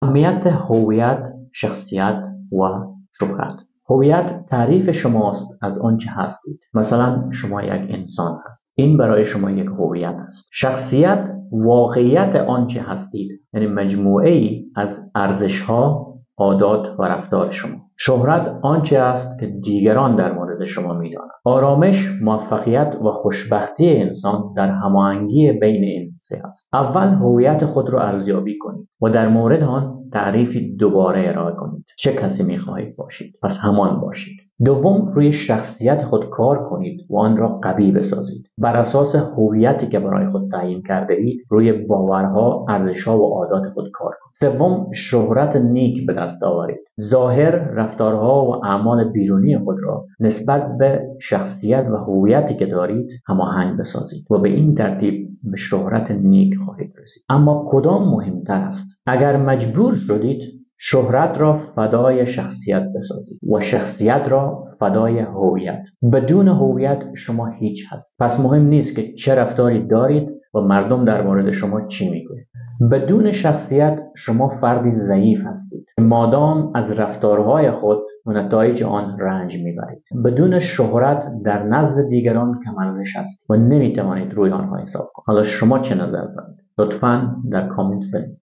اهمیت هویت، شخصیت و شهرت. هویت تعریف شماست از آنچه هستید. مثلا شما یک انسان هستید، این برای شما یک هویت است. شخصیت واقعیت آنچه هستید، یعنی مجموعه ای از ارزش ها، عادات و رفتار شما. شهرت آنچه است که دیگران در مورد شما میدانند. آرامش، موفقیت و خوشبختی انسان در هماهنگی بین این سه است. اول هویت خود را ارزیابی کنید و در مورد آن تعریفی دوباره ارائه کنید. چه کسی میخواهید باشید؟ پس همان باشید. دوم، روی شخصیت خود کار کنید و آن را قوی بسازید. بر اساس هویتی که برای خود تعیین کرده اید، روی باورها، ارزش‌ها و عادات خود کار کنید. سوم، شهرت نیک به دست آورید. ظاهر، رفتارها و اعمال بیرونی خود را نسبت به شخصیت و هویتی که دارید هماهنگ بسازید و به این ترتیب به شهرت نیک خواهید رسید. اما کدام مهمتر است؟ اگر مجبور شدید شهرت را فدای شخصیت بسازید و شخصیت را فدای هویت. بدون هویت شما هیچ هست. پس مهم نیست که چه رفتاری دارید و مردم در مورد شما چی میگویند. بدون شخصیت شما فردی ضعیف هستید، مادام از رفتارهای خود و نتایج آن رنج میبرید. بدون شهرت در نزد دیگران کم ارزش هستید و نمیتوانید روی آنها حساب کنید. حالا شما چه نظر دارید؟ لطفاً در کامنت بنویسید.